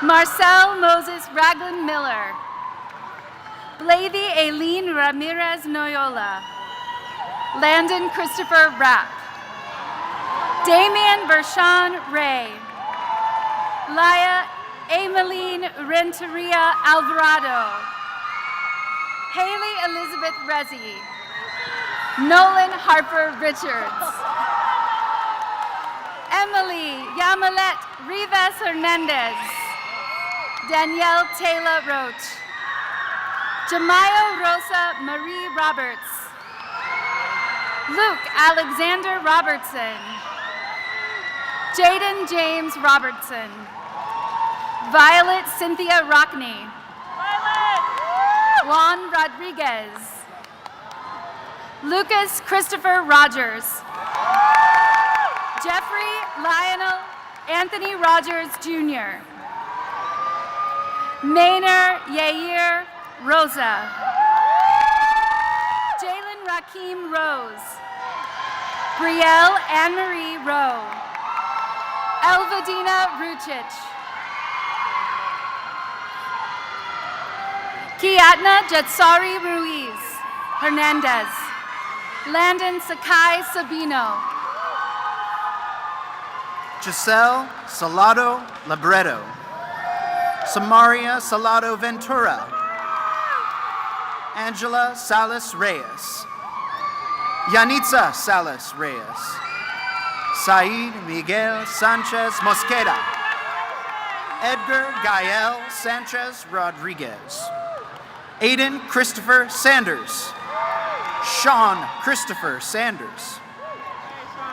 Marcel Moses Raglan Miller. Blathy Aileen Ramirez Noyola. Landon Christopher Rapp. Damian Vershawn Ray. Laya Emeline Renteria Alvarado. Haley Elizabeth Rezi. Nolan Harper Richards. Emily Yamalet Rivas Hernandez. Danielle Taylor Roach. Jamayo Rosa Marie Roberts. Luke Alexander Robertson. Jaden James Robertson. Violet Cynthia Rockney. Juan Rodriguez. Lucas Christopher Rogers. Jeffrey Lionel Anthony Rogers Jr. Maynard Yair Rosa. Jalen Rakeem Rose. Brielle Anne-Marie Rowe. Elvadina Rucic. Kiatna Jetsari Ruiz Hernandez. Landon Sakai Sabino. Giselle Salado Labretto. Samaria Salado Ventura. Angela Salas Reyes. Yanitza Salas Reyes. Said Miguel Sanchez Mosqueda. Edgar Gael Sanchez Rodriguez. Aiden Christopher Sanders. Sean Christopher Sanders.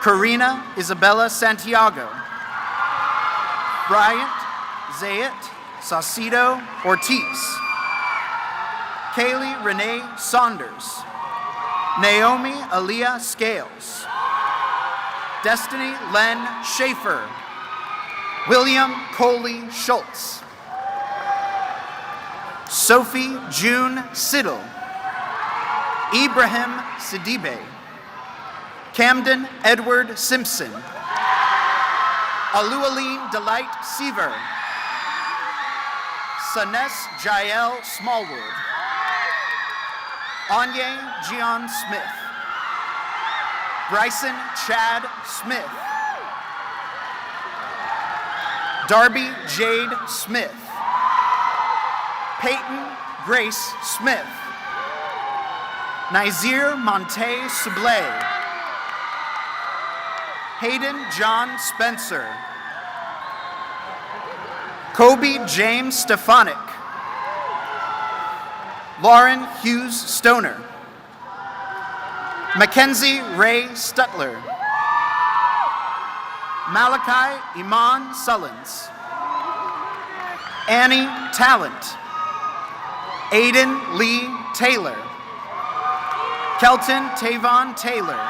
Karina Isabella Santiago. Bryant Zayat Saucedo Ortiz. Kaylee Renee Saunders. Naomi Aaliyah Scales. Destiny Len Schaefer. William Coley Schultz. Sophie June Siddle. Ibrahim Sidibe, Camden Edward Simpson, Alualine Delight Seaver, Sanes Jael Smallwood, Anye Gian Smith, Bryson Chad Smith, Darby Jade Smith, Peyton Grace Smith, Nazir Monte Sublé, Hayden John Spencer, Kobe James Stefanik, Lauren Hughes Stoner, Mackenzie Ray Stutler, Malachi Iman Sullins, Annie Talent, Aiden Lee Taylor, Kelton Tavon Taylor,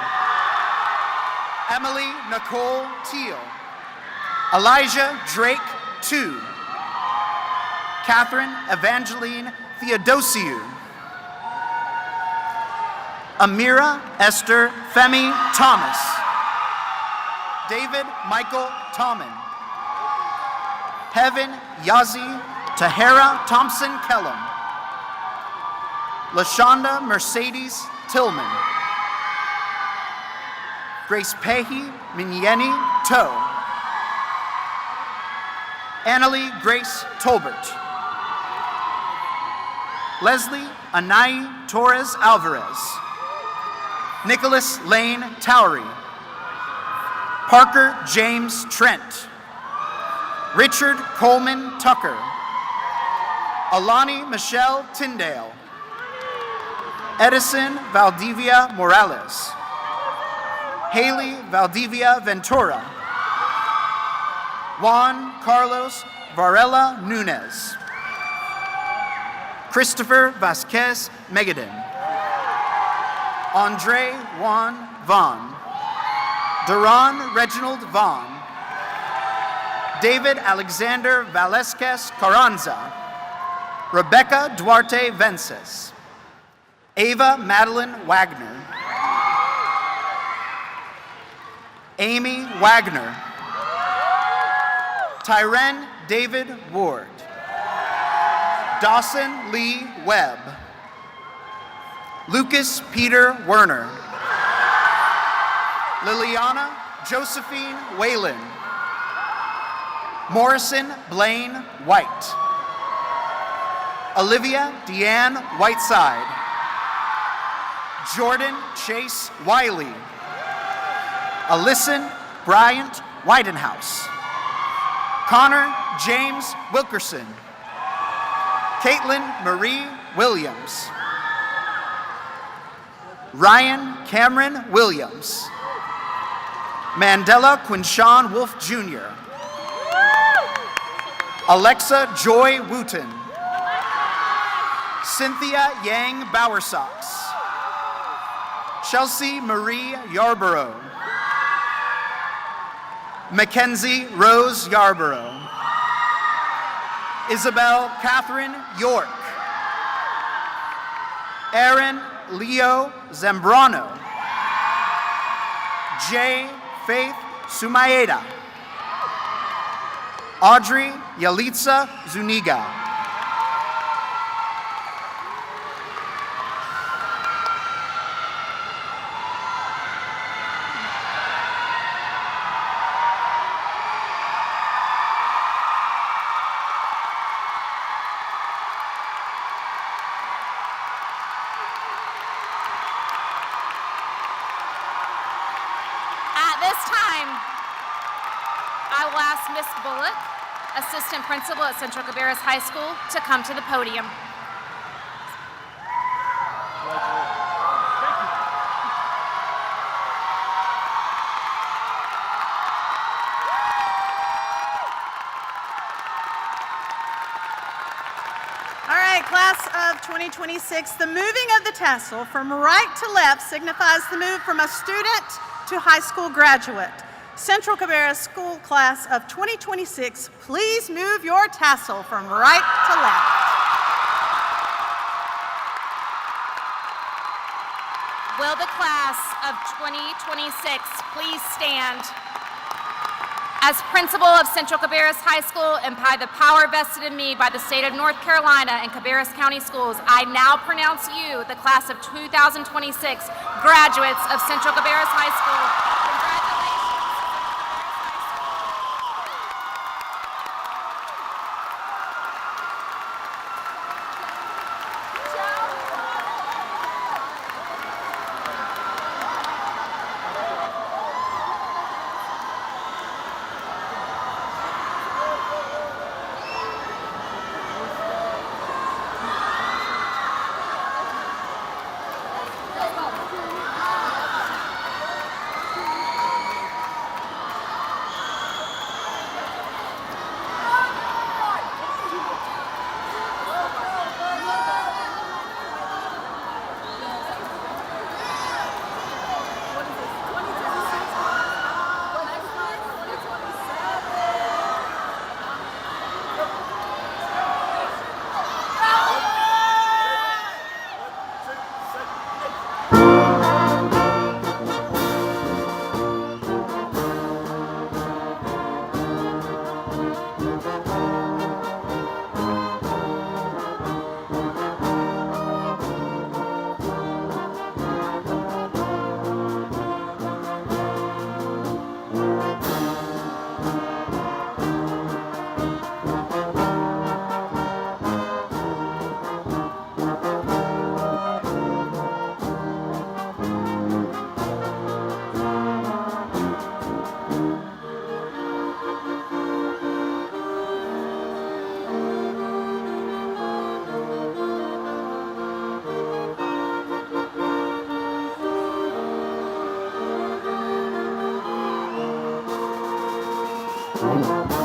Emily Nicole Teal, Elijah Drake II, Catherine Evangeline Theodosiou, Amira Esther Femi Thomas, David Michael Tommen, Heaven Yazi Tahara Thompson Kellum, LaShonda Mercedes Tillman, Grace Pehi Minyeni Toe, Annalie Grace Tolbert, Leslie Anai Torres Alvarez, Nicholas Lane Towery, Parker James Trent, Richard Coleman Tucker, Alani Michelle Tyndale, Edison Valdivia Morales, Haley Valdivia Ventura, Juan Carlos Varela Nunez, Christopher Vasquez Megadin, Andre Juan Vaughn, Duran Reginald Vaughn, David Alexander Valesquez Carranza, Rebecca Duarte Vences, Ava Madeline Wagner, Amy Wagner, Tyren David Ward, Dawson Lee Webb, Lucas Peter Werner, Liliana Josephine Whalen, Morrison Blaine White, Olivia Deanne Whiteside, Jordan Chase Wiley, Alyson Bryant Whitenhouse, Connor James Wilkerson, Caitlin Marie Williams, Ryan Cameron Williams, Mandela Quinshawn Wolf Jr., Alexa Joy Wooten, Cynthia Yang Bowersox, Chelsea Marie Yarborough, Mackenzie Rose Yarborough, Isabel Catherine York, Aaron Leo Zambrano, J. Faith Sumaeda, Audrey Yalitza Zuniga, Miss Bullock, Assistant Principal at Central Cabarrus High School, to come to the podium. All right, class of 2026, the moving of the tassel from right to left signifies the move from a student to high school graduate. Central Cabarrus School Class of 2026, please move your tassel from right to left. Will the class of 2026 please stand? As principal of Central Cabarrus High School and by the power vested in me by the state of North Carolina and Cabarrus County Schools, I now pronounce you the class of 2026 graduates of Central Cabarrus High School. Congratulations. Thank you.